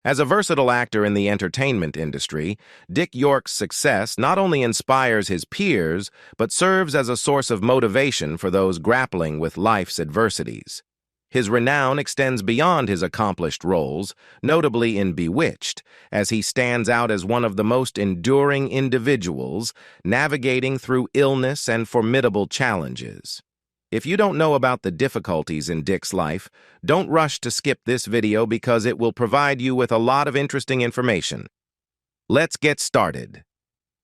As a versatile actor in the entertainment industry, Dick York's success not only inspires his peers, but serves as a source of motivation for those grappling with life's adversities. His renown extends beyond his accomplished roles, notably in Bewitched, as he stands out as one of the most enduring individuals, navigating through illness and formidable challenges. If you don't know about the difficulties in Dick's life, don't rush to skip this video because it will provide you with a lot of interesting information. Let's get started.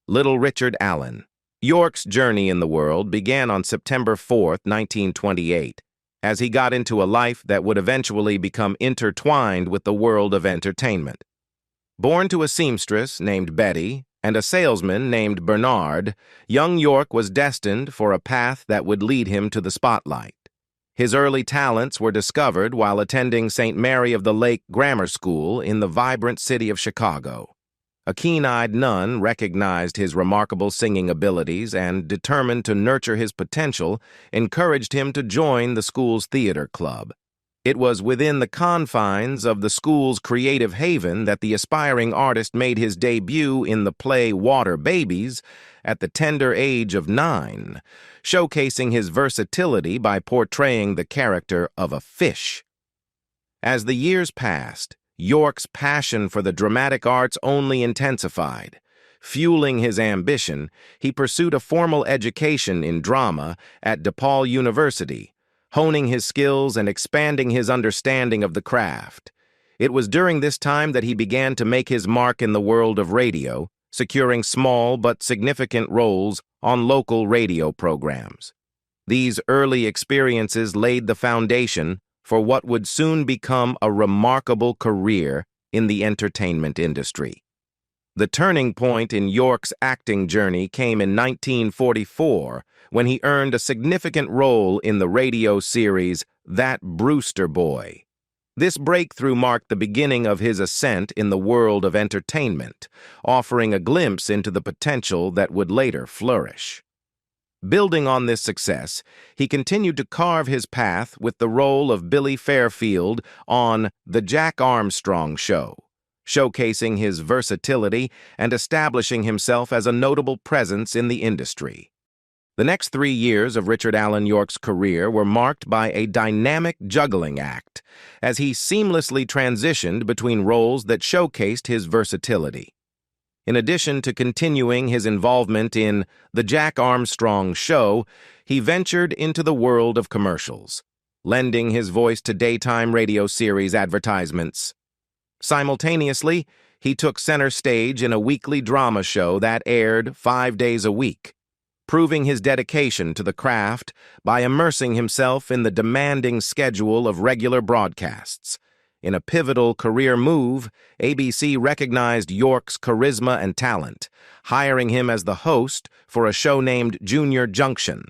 Little Richard Allen. York's journey in the world began on September 4, 1928, as he got into a life that would eventually become intertwined with the world of entertainment. Born to a seamstress named Betty and a salesman named Bernard, young York was destined for a path that would lead him to the spotlight. His early talents were discovered while attending St. Mary of the Lake Grammar School in the vibrant city of Chicago. A keen-eyed nun recognized his remarkable singing abilities and, determined to nurture his potential, encouraged him to join the school's theater club. It was within the confines of the school's creative haven that the aspiring artist made his debut in the play Water Babies at the tender age of 9, showcasing his versatility by portraying the character of a fish. As the years passed, York's passion for the dramatic arts only intensified. Fueling his ambition, he pursued a formal education in drama at DePaul University, honing his skills and expanding his understanding of the craft. It was during this time that he began to make his mark in the world of radio, securing small but significant roles on local radio programs. These early experiences laid the foundation for what would soon become a remarkable career in the entertainment industry. The turning point in York's acting journey came in 1944, when he earned a significant role in the radio series That Brewster Boy. This breakthrough marked the beginning of his ascent in the world of entertainment, offering a glimpse into the potential that would later flourish. Building on this success, he continued to carve his path with the role of Billy Fairfield on The Jack Armstrong Show, showcasing his versatility and establishing himself as a notable presence in the industry. The next 3 years of Richard Allen York's career were marked by a dynamic juggling act, as he seamlessly transitioned between roles that showcased his versatility. In addition to continuing his involvement in The Jack Armstrong Show, he ventured into the world of commercials, lending his voice to daytime radio series advertisements. Simultaneously, he took center stage in a weekly drama show that aired 5 days a week, proving his dedication to the craft by immersing himself in the demanding schedule of regular broadcasts. In a pivotal career move, ABC recognized York's charisma and talent, hiring him as the host for a show named Junior Junction.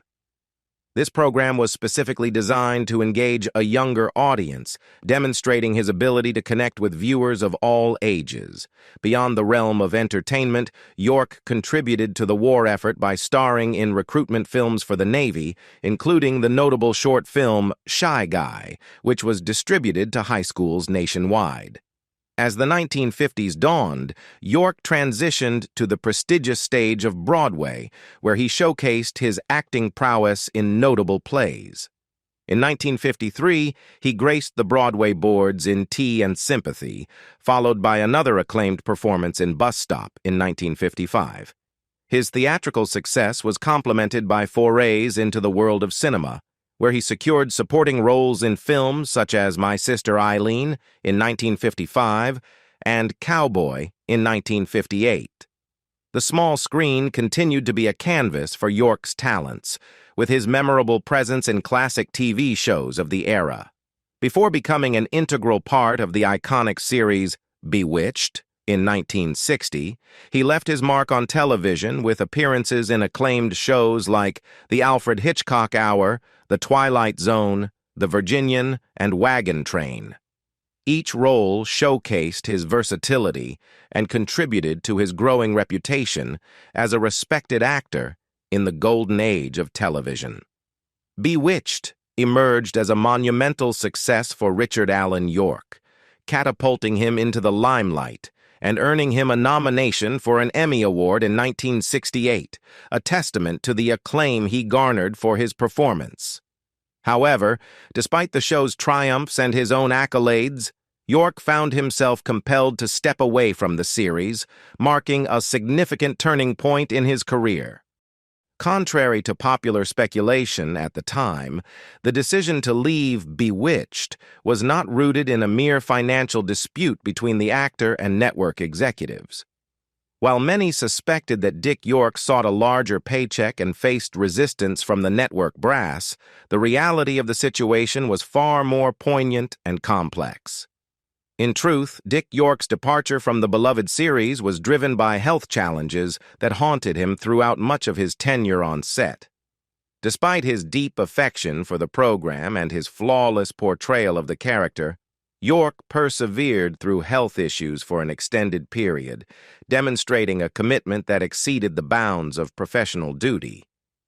This program was specifically designed to engage a younger audience, demonstrating his ability to connect with viewers of all ages. Beyond the realm of entertainment, York contributed to the war effort by starring in recruitment films for the Navy, including the notable short film Shy Guy, which was distributed to high schools nationwide. As the 1950s dawned, York transitioned to the prestigious stage of Broadway, where he showcased his acting prowess in notable plays. In 1953, he graced the Broadway boards in Tea and Sympathy, followed by another acclaimed performance in Bus Stop in 1955. His theatrical success was complemented by forays into the world of cinema, where he secured supporting roles in films such as My Sister Eileen in 1955 and Cowboy in 1958. The small screen continued to be a canvas for York's talents, with his memorable presence in classic TV shows of the era. Before becoming an integral part of the iconic series Bewitched in 1960, he left his mark on television with appearances in acclaimed shows like The Alfred Hitchcock Hour, The Twilight Zone, The Virginian, and Wagon Train. Each role showcased his versatility and contributed to his growing reputation as a respected actor in the golden age of television. Bewitched emerged as a monumental success for Richard Allen York, catapulting him into the limelight and earning him a nomination for an Emmy Award in 1968, a testament to the acclaim he garnered for his performance. However, despite the show's triumphs and his own accolades, York found himself compelled to step away from the series, marking a significant turning point in his career. Contrary to popular speculation at the time, the decision to leave Bewitched was not rooted in a mere financial dispute between the actor and network executives. While many suspected that Dick York sought a larger paycheck and faced resistance from the network brass, the reality of the situation was far more poignant and complex. In truth, Dick York's departure from the beloved series was driven by health challenges that haunted him throughout much of his tenure on set. Despite his deep affection for the program and his flawless portrayal of the character, York persevered through health issues for an extended period, demonstrating a commitment that exceeded the bounds of professional duty.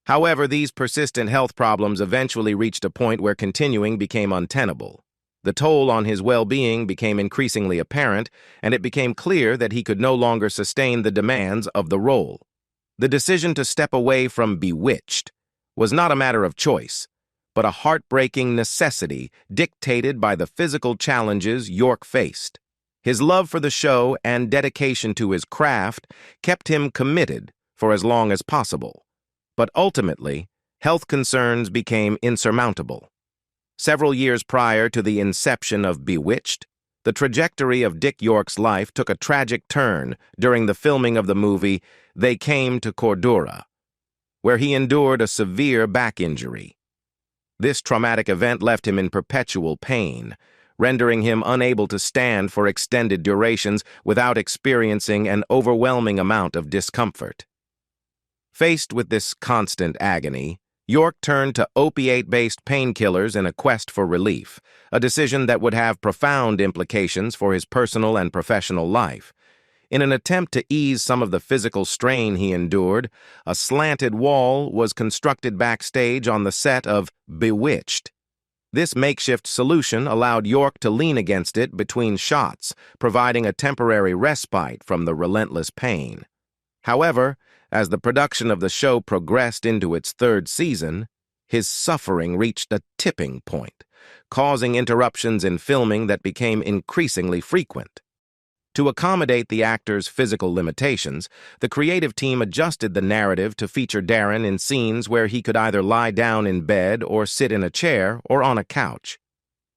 However, these persistent health problems eventually reached a point where continuing became untenable. The toll on his well-being became increasingly apparent, and it became clear that he could no longer sustain the demands of the role. The decision to step away from Bewitched was not a matter of choice, but a heartbreaking necessity dictated by the physical challenges York faced. His love for the show and dedication to his craft kept him committed for as long as possible. But ultimately, health concerns became insurmountable. Several years prior to the inception of Bewitched, the trajectory of Dick York's life took a tragic turn during the filming of the movie They Came to Cordura, where he endured a severe back injury. This traumatic event left him in perpetual pain, rendering him unable to stand for extended durations without experiencing an overwhelming amount of discomfort. Faced with this constant agony, York turned to opiate-based painkillers in a quest for relief, a decision that would have profound implications for his personal and professional life. In an attempt to ease some of the physical strain he endured, a slanted wall was constructed backstage on the set of Bewitched. This makeshift solution allowed York to lean against it between shots, providing a temporary respite from the relentless pain. However, as the production of the show progressed into its third season, his suffering reached a tipping point, causing interruptions in filming that became increasingly frequent. To accommodate the actor's physical limitations, the creative team adjusted the narrative to feature Darren in scenes where he could either lie down in bed or sit in a chair or on a couch.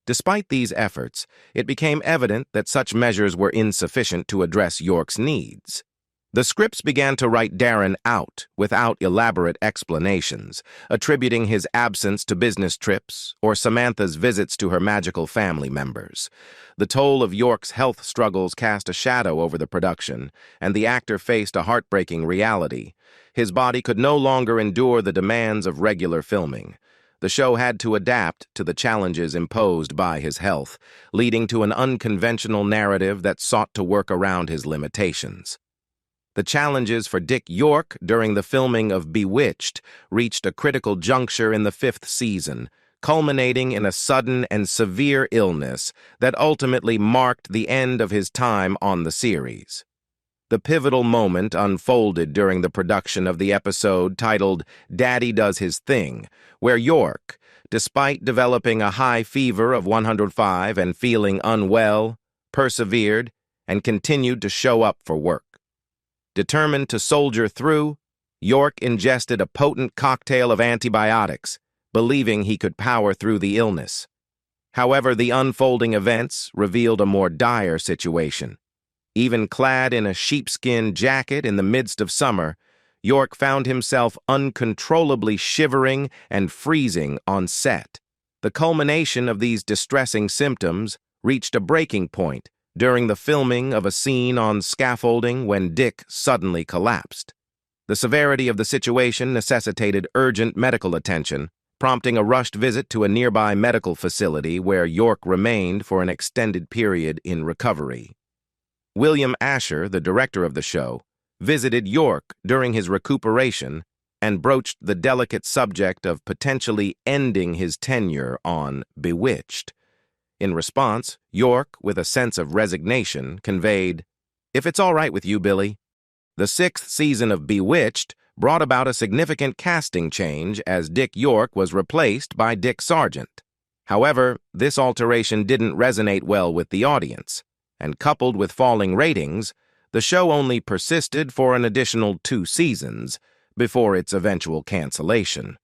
Despite these efforts, it became evident that such measures were insufficient to address York's needs. The scripts began to write Darren out without elaborate explanations, attributing his absence to business trips or Samantha's visits to her magical family members. The toll of York's health struggles cast a shadow over the production, and the actor faced a heartbreaking reality. His body could no longer endure the demands of regular filming. The show had to adapt to the challenges imposed by his health, leading to an unconventional narrative that sought to work around his limitations. The challenges for Dick York during the filming of Bewitched reached a critical juncture in the fifth season, culminating in a sudden and severe illness that ultimately marked the end of his time on the series. The pivotal moment unfolded during the production of the episode titled Daddy Does His Thing, where York, despite developing a high fever of 105 and feeling unwell, persevered and continued to show up for work. Determined to soldier through, York ingested a potent cocktail of antibiotics, believing he could power through the illness. However, the unfolding events revealed a more dire situation. Even clad in a sheepskin jacket in the midst of summer, York found himself uncontrollably shivering and freezing on set. The culmination of these distressing symptoms reached a breaking point during the filming of a scene on scaffolding when Dick suddenly collapsed. The severity of the situation necessitated urgent medical attention, prompting a rushed visit to a nearby medical facility where York remained for an extended period in recovery. William Asher, the director of the show, visited York during his recuperation and broached the delicate subject of potentially ending his tenure on Bewitched. In response, York, with a sense of resignation, conveyed, "If it's all right with you, Billy." The sixth season of Bewitched brought about a significant casting change as Dick York was replaced by Dick Sargent. However, this alteration didn't resonate well with the audience, and coupled with falling ratings, the show only persisted for an additional 2 seasons before its eventual cancellation.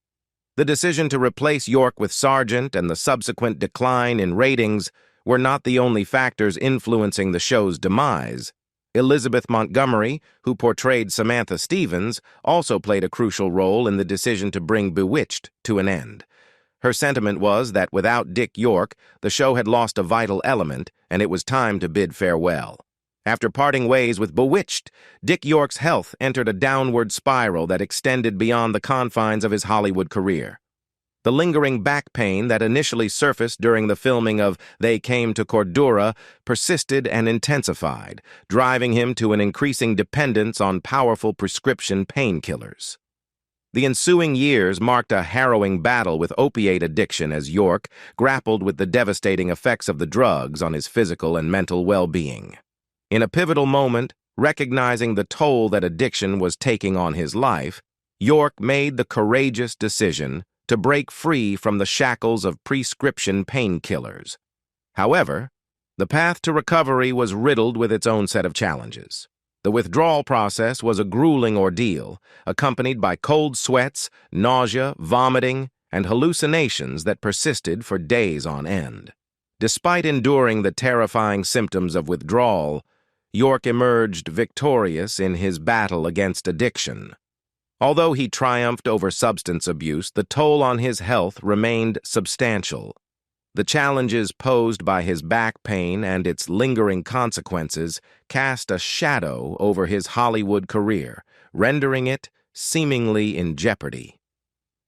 The decision to replace York with Sargent and the subsequent decline in ratings were not the only factors influencing the show's demise. Elizabeth Montgomery, who portrayed Samantha Stevens, also played a crucial role in the decision to bring Bewitched to an end. Her sentiment was that without Dick York, the show had lost a vital element, and it was time to bid farewell. After parting ways with Bewitched, Dick York's health entered a downward spiral that extended beyond the confines of his Hollywood career. The lingering back pain that initially surfaced during the filming of They Came to Cordura persisted and intensified, driving him to an increasing dependence on powerful prescription painkillers. The ensuing years marked a harrowing battle with opiate addiction as York grappled with the devastating effects of the drugs on his physical and mental well-being. In a pivotal moment, recognizing the toll that addiction was taking on his life, York made the courageous decision to break free from the shackles of prescription painkillers. However, the path to recovery was riddled with its own set of challenges. The withdrawal process was a grueling ordeal, accompanied by cold sweats, nausea, vomiting, and hallucinations that persisted for days on end. Despite enduring the terrifying symptoms of withdrawal, York emerged victorious in his battle against addiction. Although he triumphed over substance abuse, the toll on his health remained substantial. The challenges posed by his back pain and its lingering consequences cast a shadow over his Hollywood career, rendering it seemingly in jeopardy.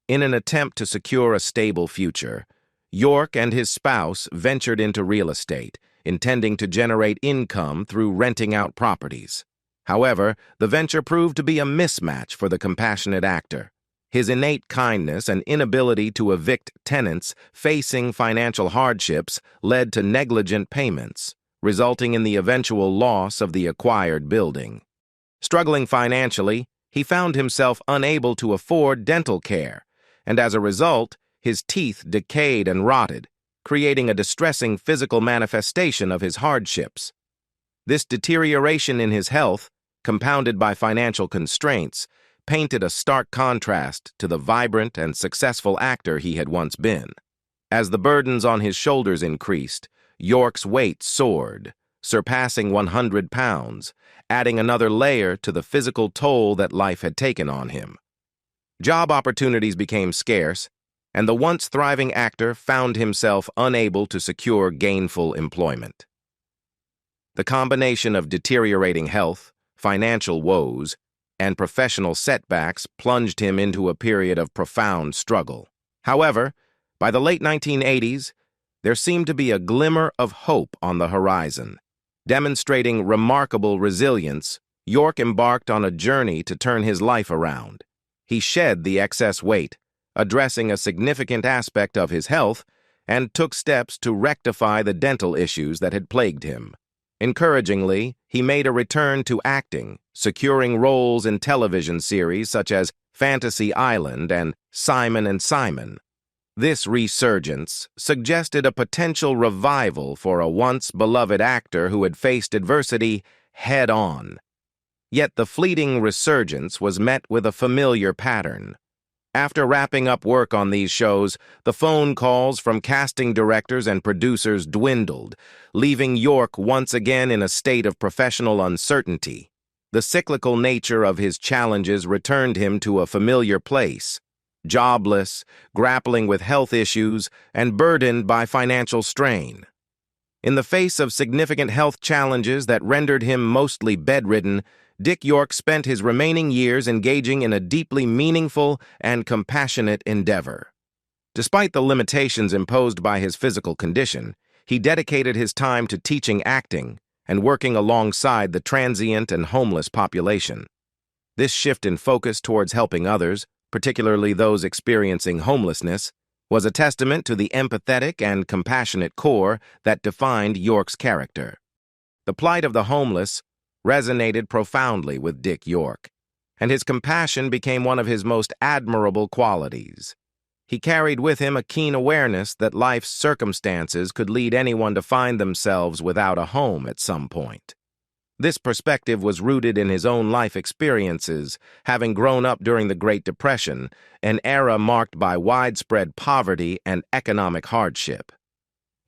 In an attempt to secure a stable future, York and his spouse ventured into real estate, intending to generate income through renting out properties. However, the venture proved to be a mismatch for the compassionate actor. His innate kindness and inability to evict tenants facing financial hardships led to negligent payments, resulting in the eventual loss of the acquired building. Struggling financially, he found himself unable to afford dental care, and as a result, his teeth decayed and rotted, creating a distressing physical manifestation of his hardships. This deterioration in his health, compounded by financial constraints, painted a stark contrast to the vibrant and successful actor he had once been. As the burdens on his shoulders increased, York's weight soared, surpassing 100 pounds, adding another layer to the physical toll that life had taken on him. Job opportunities became scarce, and the once thriving actor found himself unable to secure gainful employment. The combination of deteriorating health, financial woes, and professional setbacks plunged him into a period of profound struggle. However, by the late 1980s, there seemed to be a glimmer of hope on the horizon. Demonstrating remarkable resilience, York embarked on a journey to turn his life around. He shed the excess weight, addressing a significant aspect of his health, and took steps to rectify the dental issues that had plagued him. Encouragingly, he made a return to acting, securing roles in television series such as Fantasy Island and Simon & Simon. This resurgence suggested a potential revival for a once beloved actor who had faced adversity head-on. Yet the fleeting resurgence was met with a familiar pattern. After wrapping up work on these shows, the phone calls from casting directors and producers dwindled, leaving York once again in a state of professional uncertainty. The cyclical nature of his challenges returned him to a familiar place, jobless, grappling with health issues, and burdened by financial strain. In the face of significant health challenges that rendered him mostly bedridden, Dick York spent his remaining years engaging in a deeply meaningful and compassionate endeavor. Despite the limitations imposed by his physical condition, he dedicated his time to teaching acting and working alongside the transient and homeless population. This shift in focus towards helping others, particularly those experiencing homelessness, was a testament to the empathetic and compassionate core that defined York's character. The plight of the homeless resonated profoundly with Dick York, and his compassion became one of his most admirable qualities. He carried with him a keen awareness that life's circumstances could lead anyone to find themselves without a home at some point. This perspective was rooted in his own life experiences, having grown up during the Great Depression, an era marked by widespread poverty and economic hardship.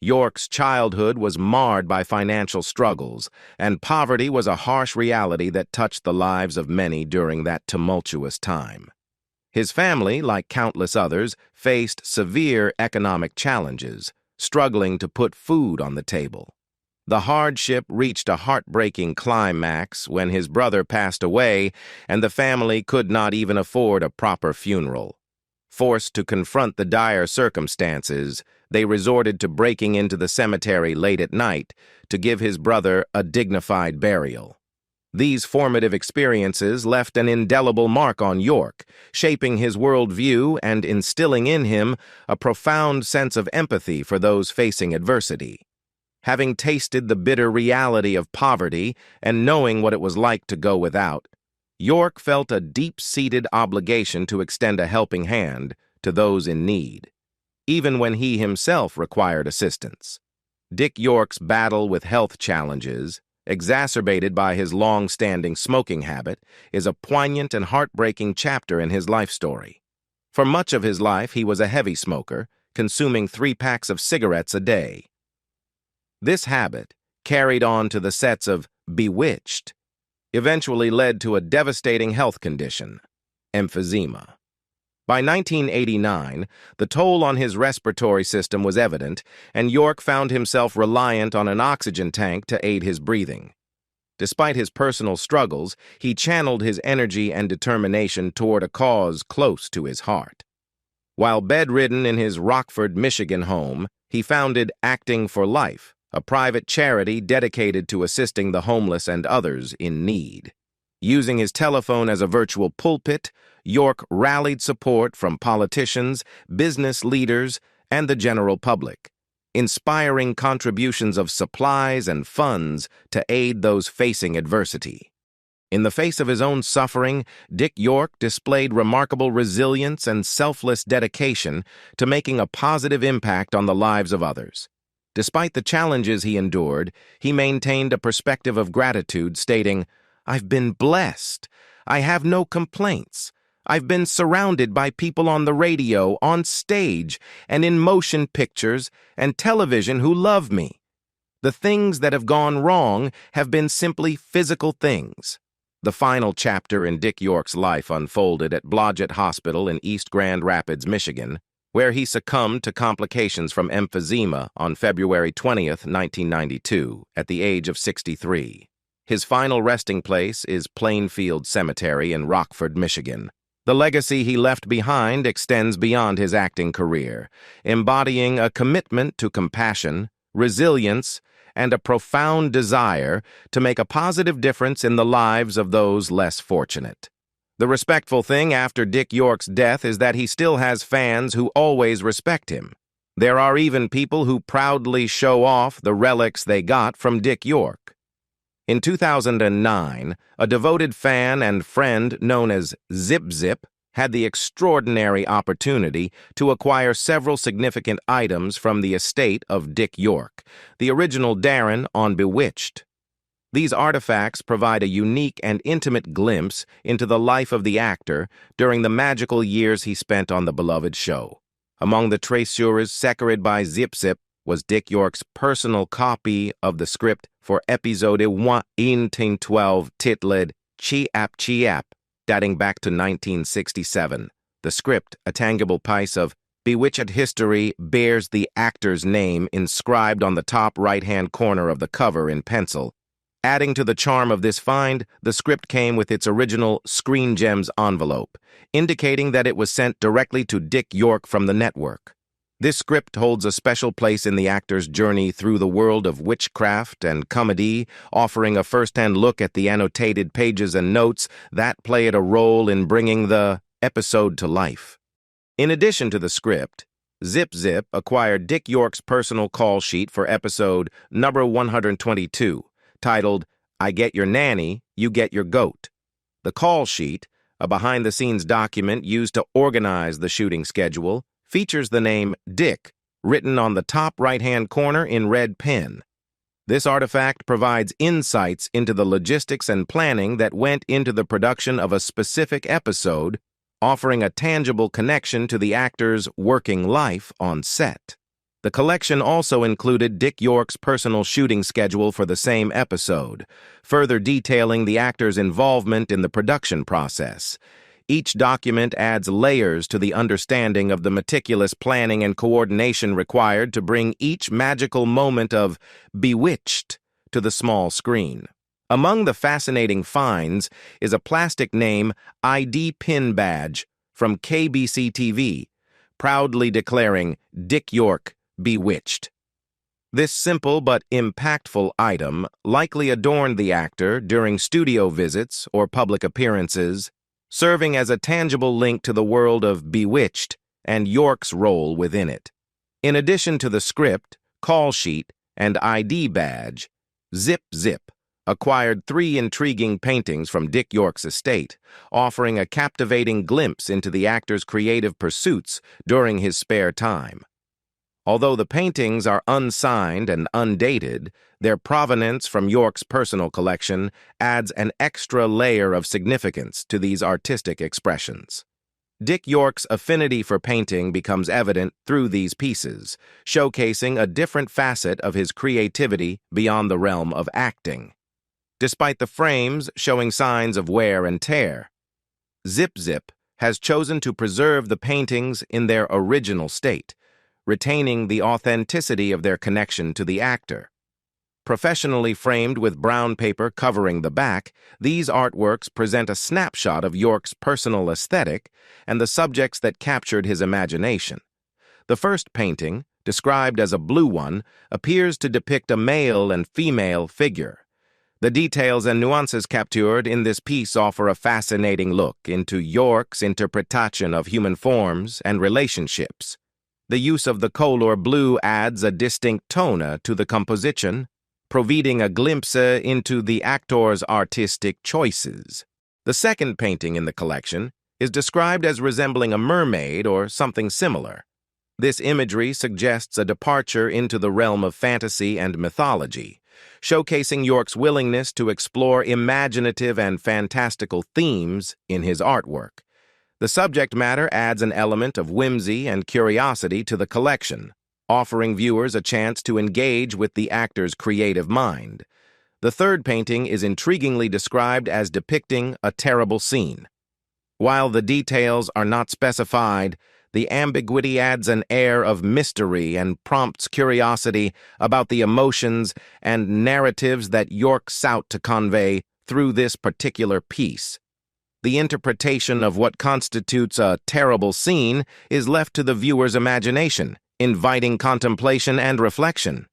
York's childhood was marred by financial struggles, and poverty was a harsh reality that touched the lives of many during that tumultuous time. His family, like countless others, faced severe economic challenges, struggling to put food on the table. The hardship reached a heartbreaking climax when his brother passed away and the family could not even afford a proper funeral. Forced to confront the dire circumstances, they resorted to breaking into the cemetery late at night to give his brother a dignified burial. These formative experiences left an indelible mark on York, shaping his worldview and instilling in him a profound sense of empathy for those facing adversity. Having tasted the bitter reality of poverty and knowing what it was like to go without, York felt a deep-seated obligation to extend a helping hand to those in need, even when he himself required assistance. Dick York's battle with health challenges, exacerbated by his long-standing smoking habit, is a poignant and heartbreaking chapter in his life story. For much of his life, he was a heavy smoker, consuming 3 packs of cigarettes a day. This habit, carried on to the sets of Bewitched, eventually led to a devastating health condition, emphysema. By 1989, the toll on his respiratory system was evident, and York found himself reliant on an oxygen tank to aid his breathing. Despite his personal struggles, he channeled his energy and determination toward a cause close to his heart. While bedridden in his Rockford, Michigan home, he founded Acting for Life, a private charity dedicated to assisting the homeless and others in need. Using his telephone as a virtual pulpit, York rallied support from politicians, business leaders, and the general public, inspiring contributions of supplies and funds to aid those facing adversity. In the face of his own suffering, Dick York displayed remarkable resilience and selfless dedication to making a positive impact on the lives of others. Despite the challenges he endured, he maintained a perspective of gratitude, stating, "I've been blessed. I have no complaints. I've been surrounded by people on the radio, on stage, and in motion pictures and television who love me. The things that have gone wrong have been simply physical things." The final chapter in Dick York's life unfolded at Blodgett Hospital in East Grand Rapids, Michigan, where he succumbed to complications from emphysema on February 20th, 1992, at the age of 63. His final resting place is Plainfield Cemetery in Rockford, Michigan. The legacy he left behind extends beyond his acting career, embodying a commitment to compassion, resilience, and a profound desire to make a positive difference in the lives of those less fortunate. The respectful thing after Dick York's death is that he still has fans who always respect him. There are even people who proudly show off the relics they got from Dick York. In 2009, a devoted fan and friend known as Zip Zip had the extraordinary opportunity to acquire several significant items from the estate of Dick York, the original Darren on Bewitched. These artifacts provide a unique and intimate glimpse into the life of the actor during the magical years he spent on the beloved show. Among the treasures secured by Zip Zip was Dick York's personal copy of the script for episode 1 in 1912 titled Chi-Ap Chi-Ap, dating back to 1967. The script, a tangible piece of Bewitched history, bears the actor's name inscribed on the top right-hand corner of the cover in pencil. Adding to the charm of this find, the script came with its original Screen Gems envelope, indicating that it was sent directly to Dick York from the network. This script holds a special place in the actor's journey through the world of witchcraft and comedy, offering a first-hand look at the annotated pages and notes that played a role in bringing the episode to life. In addition to the script, Zip Zip acquired Dick York's personal call sheet for episode number 122, titled, I Get Your Nanny, You Get Your Goat. The call sheet, a behind-the-scenes document used to organize the shooting schedule, features the name Dick written on the top right-hand corner in red pen. This artifact provides insights into the logistics and planning that went into the production of a specific episode, offering a tangible connection to the actor's working life on set. The collection also included Dick York's personal shooting schedule for the same episode, further detailing the actor's involvement in the production process. Each document adds layers to the understanding of the meticulous planning and coordination required to bring each magical moment of Bewitched to the small screen. Among the fascinating finds is a plastic name ID pin badge from KBC-TV, proudly declaring Dick York Bewitched. This simple but impactful item likely adorned the actor during studio visits or public appearances, serving as a tangible link to the world of Bewitched and York's role within it. In addition to the script, call sheet, and ID badge, Zip Zip acquired 3 intriguing paintings from Dick York's estate, offering a captivating glimpse into the actor's creative pursuits during his spare time. Although the paintings are unsigned and undated, their provenance from York's personal collection adds an extra layer of significance to these artistic expressions. Dick York's affinity for painting becomes evident through these pieces, showcasing a different facet of his creativity beyond the realm of acting. Despite the frames showing signs of wear and tear, Zip Zip has chosen to preserve the paintings in their original state, retaining the authenticity of their connection to the actor. Professionally framed with brown paper covering the back, these artworks present a snapshot of York's personal aesthetic and the subjects that captured his imagination. The first painting, described as a blue one, appears to depict a male and female figure. The details and nuances captured in this piece offer a fascinating look into York's interpretation of human forms and relationships. The use of the color blue adds a distinct tone to the composition, providing a glimpse into the actor's artistic choices. The second painting in the collection is described as resembling a mermaid or something similar. This imagery suggests a departure into the realm of fantasy and mythology, showcasing York's willingness to explore imaginative and fantastical themes in his artwork. The subject matter adds an element of whimsy and curiosity to the collection, offering viewers a chance to engage with the actor's creative mind. The third painting is intriguingly described as depicting a terrible scene. While the details are not specified, the ambiguity adds an air of mystery and prompts curiosity about the emotions and narratives that York sought to convey through this particular piece. The interpretation of what constitutes a terrible scene is left to the viewer's imagination, inviting contemplation and reflection.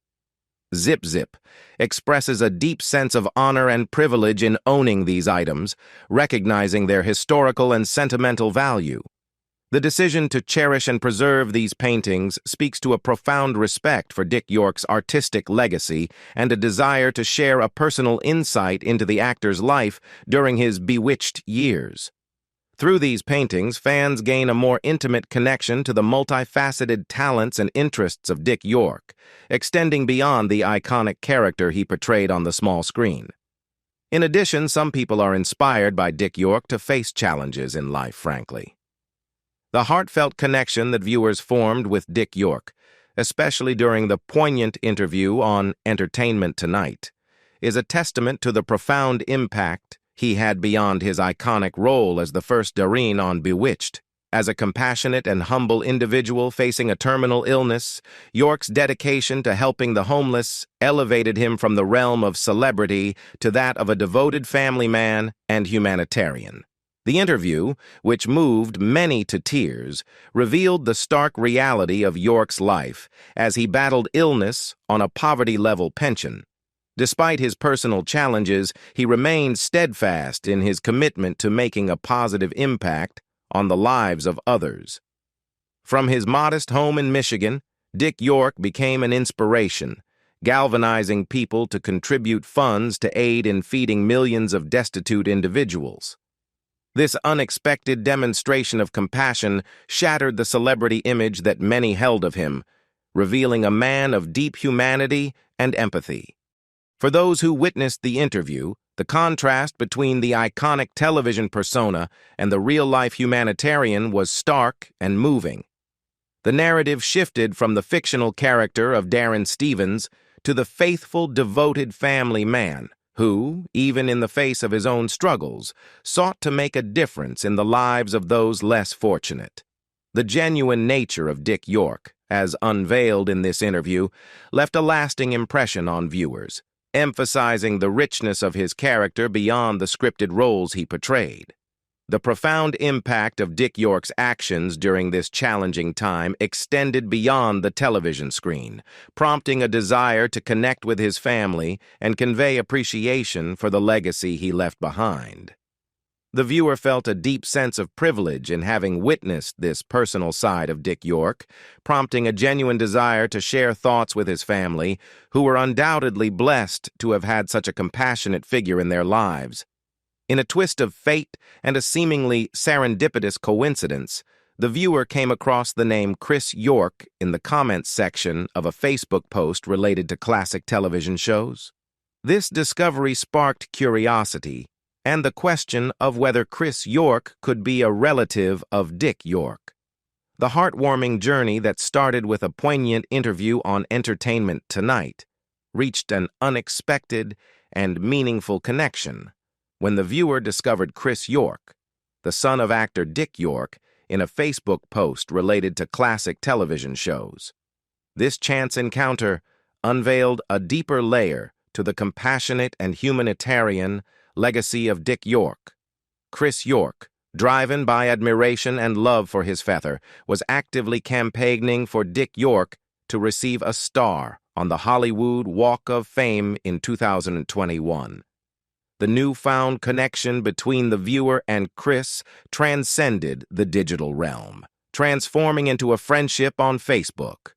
Zip Zip expresses a deep sense of honor and privilege in owning these items, recognizing their historical and sentimental value. The decision to cherish and preserve these paintings speaks to a profound respect for Dick York's artistic legacy and a desire to share a personal insight into the actor's life during his Bewitched years. Through these paintings, fans gain a more intimate connection to the multifaceted talents and interests of Dick York, extending beyond the iconic character he portrayed on the small screen. In addition, some people are inspired by Dick York to face challenges in life frankly. The heartfelt connection that viewers formed with Dick York, especially during the poignant interview on Entertainment Tonight, is a testament to the profound impact he had beyond his iconic role as the first Dareen on Bewitched. As a compassionate and humble individual facing a terminal illness, York's dedication to helping the homeless elevated him from the realm of celebrity to that of a devoted family man and humanitarian. The interview, which moved many to tears, revealed the stark reality of York's life as he battled illness on a poverty-level pension. Despite his personal challenges, he remained steadfast in his commitment to making a positive impact on the lives of others. From his modest home in Michigan, Dick York became an inspiration, galvanizing people to contribute funds to aid in feeding millions of destitute individuals. This unexpected demonstration of compassion shattered the celebrity image that many held of him, revealing a man of deep humanity and empathy. For those who witnessed the interview, the contrast between the iconic television persona and the real-life humanitarian was stark and moving. The narrative shifted from the fictional character of Darren Stevens to the faithful, devoted family man who, even in the face of his own struggles, sought to make a difference in the lives of those less fortunate. The genuine nature of Dick York, as unveiled in this interview, left a lasting impression on viewers, emphasizing the richness of his character beyond the scripted roles he portrayed. The profound impact of Dick York's actions during this challenging time extended beyond the television screen, prompting a desire to connect with his family and convey appreciation for the legacy he left behind. The viewer felt a deep sense of privilege in having witnessed this personal side of Dick York, prompting a genuine desire to share thoughts with his family, who were undoubtedly blessed to have had such a compassionate figure in their lives. In a twist of fate and a seemingly serendipitous coincidence, the viewer came across the name Chris York in the comments section of a Facebook post related to classic television shows. This discovery sparked curiosity and the question of whether Chris York could be a relative of Dick York. The heartwarming journey that started with a poignant interview on Entertainment Tonight reached an unexpected and meaningful connection when the viewer discovered Chris York, the son of actor Dick York, in a Facebook post related to classic television shows. This chance encounter unveiled a deeper layer to the compassionate and humanitarian legacy of Dick York. Chris York, driven by admiration and love for his father, was actively campaigning for Dick York to receive a star on the Hollywood Walk of Fame in 2021. The newfound connection between the viewer and Chris transcended the digital realm, transforming into a friendship on Facebook.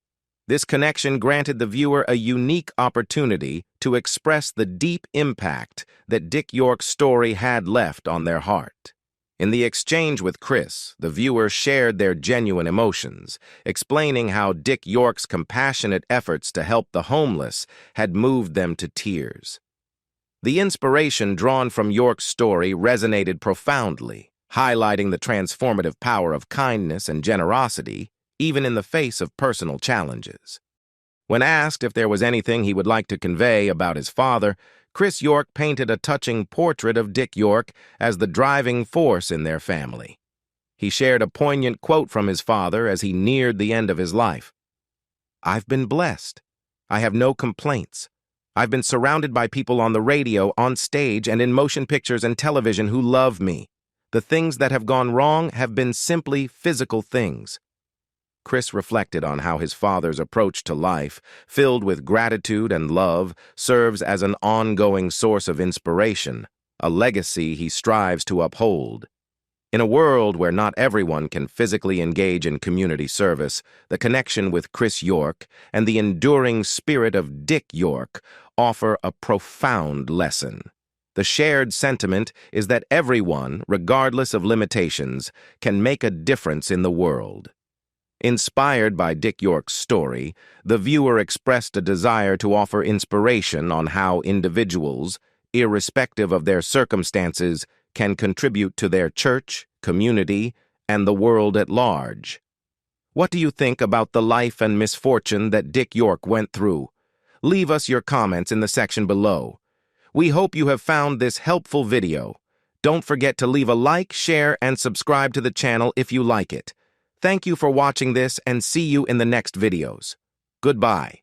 This connection granted the viewer a unique opportunity to express the deep impact that Dick York's story had left on their heart. In the exchange with Chris, the viewer shared their genuine emotions, explaining how Dick York's compassionate efforts to help the homeless had moved them to tears. The inspiration drawn from York's story resonated profoundly, highlighting the transformative power of kindness and generosity, even in the face of personal challenges. When asked if there was anything he would like to convey about his father, Chris York painted a touching portrait of Dick York as the driving force in their family. He shared a poignant quote from his father as he neared the end of his life. "I've been blessed. I have no complaints. I've been surrounded by people on the radio, on stage, and in motion pictures and television who love me. The things that have gone wrong have been simply physical things." Chris reflected on how his father's approach to life, filled with gratitude and love, serves as an ongoing source of inspiration, a legacy he strives to uphold. In a world where not everyone can physically engage in community service, the connection with Chris York and the enduring spirit of Dick York offer a profound lesson. The shared sentiment is that everyone, regardless of limitations, can make a difference in the world. Inspired by Dick York's story, the viewer expressed a desire to offer inspiration on how individuals, irrespective of their circumstances, can contribute to their church, community, and the world at large. What do you think about the life and misfortune that Dick York went through? Leave us your comments in the section below. We hope you have found this helpful video. Don't forget to leave a like, share, and subscribe to the channel if you like it. Thank you for watching this and see you in the next videos. Goodbye.